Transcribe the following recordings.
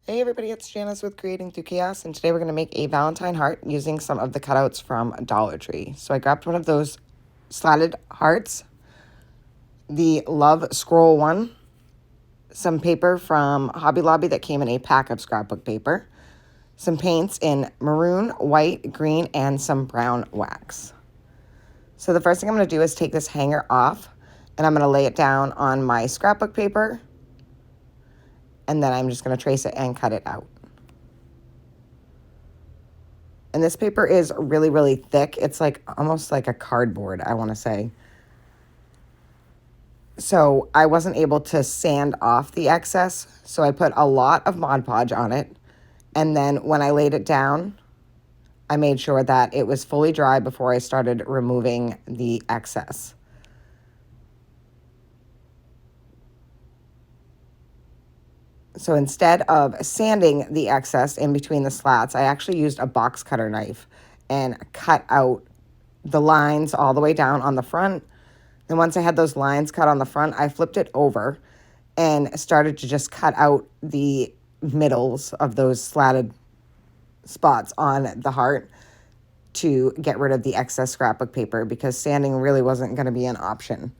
Hey everybody, it's Janice with Creating Through Chaos, and today we're going to make a Valentine heart using some of the cutouts from Dollar Tree. So I grabbed one of those slatted hearts, the love scroll one, some paper from Hobby Lobby that came in a pack of scrapbook paper, some paints in maroon, white, green, and some brown wax. So the first thing I'm going to do is take this hanger off, and I'm going to lay it down on my scrapbook paper, and then I'm just going to trace it and cut it out. And this paper is really, really thick. It's like almost like a cardboard, I want to say. So I wasn't able to sand off the excess. So I put a lot of Mod Podge on it. And then when I laid it down, I made sure that it was fully dry before I started removing the excess. So instead of sanding the excess in between the slats, I actually used a box cutter knife and cut out the lines all the way down on the front. Then once I had those lines cut on the front, I flipped it over and started to just cut out the middles of those slatted spots on the heart to get rid of the excess scrapbook paper because sanding really wasn't going to be an option.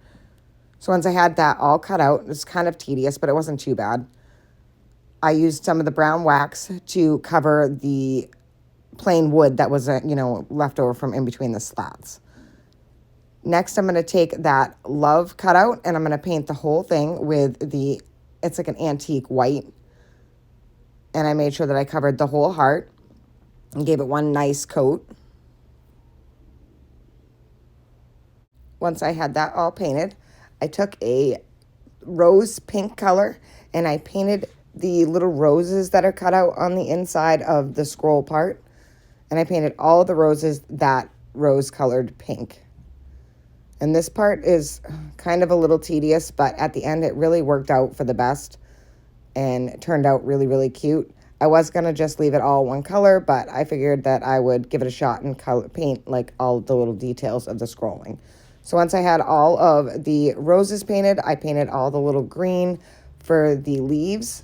So once I had that all cut out, it was kind of tedious, but it wasn't too bad. I used some of the brown wax to cover the plain wood that was, left over from in between the slats. Next, I'm going to take that love cutout and I'm going to paint the whole thing with it's like an antique white. And I made sure that I covered the whole heart and gave it one nice coat. Once I had that all painted, I took a rose pink color and I painted the little roses that are cut out on the inside of the scroll part. And I painted all of the roses that rose colored pink. And this part is kind of a little tedious, but at the end it really worked out for the best and turned out really, really cute. I was going to just leave it all one color, but I figured that I would give it a shot and paint like all the little details of the scrolling. So once I had all of the roses painted, I painted all the little green for the leaves.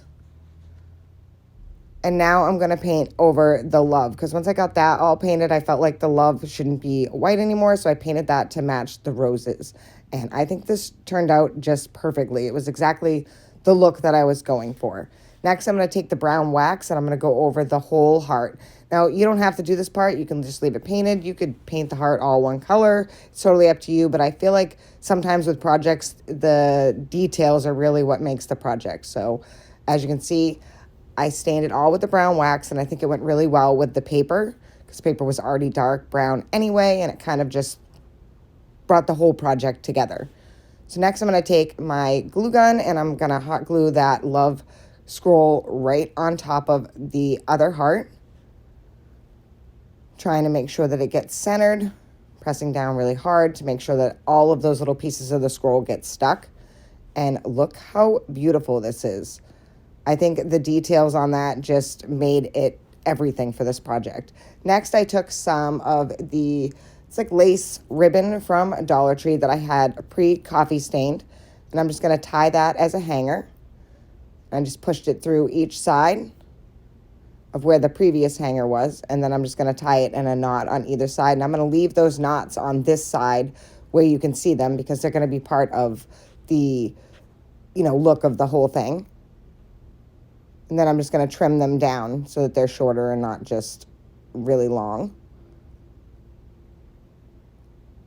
And now I'm going to paint over the love because once I got that all painted, I felt like the love shouldn't be white anymore. So I painted that to match the roses. And I think this turned out just perfectly. It was exactly the look that I was going for. Next, I'm going to take the brown wax and I'm going to go over the whole heart. Now, you don't have to do this part. You can just leave it painted. You could paint the heart all one color. It's totally up to you. But I feel like sometimes with projects, the details are really what makes the project. So as you can see, I stained it all with the brown wax, and I think it went really well with the paper because paper was already dark brown anyway, and it kind of just brought the whole project together. So next I'm going to take my glue gun, and I'm going to hot glue that love scroll right on top of the other heart, trying to make sure that it gets centered, pressing down really hard to make sure that all of those little pieces of the scroll get stuck. And look how beautiful this is. I think the details on that just made it everything for this project. Next, I took some of it's like lace ribbon from Dollar Tree that I had pre-coffee stained, and I'm just going to tie that as a hanger. I just pushed it through each side of where the previous hanger was, and then I'm just going to tie it in a knot on either side, and I'm going to leave those knots on this side where you can see them because they're going to be part of the, look of the whole thing. And then I'm just going to trim them down so that they're shorter and not just really long.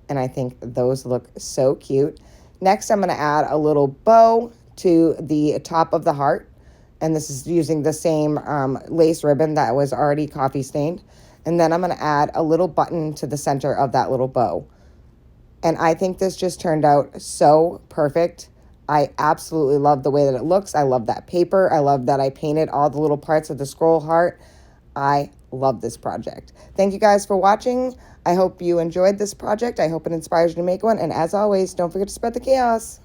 And I think those look so cute. Next, I'm going to add a little bow to the top of the heart. And this is using the same lace ribbon that was already coffee stained. And then I'm going to add a little button to the center of that little bow. And I think this just turned out so perfect. I absolutely love the way that it looks. I love that paper. I love that I painted all the little parts of the scroll heart. I love this project. Thank you guys for watching. I hope you enjoyed this project. I hope it inspires you to make one. And as always, don't forget to spread the chaos.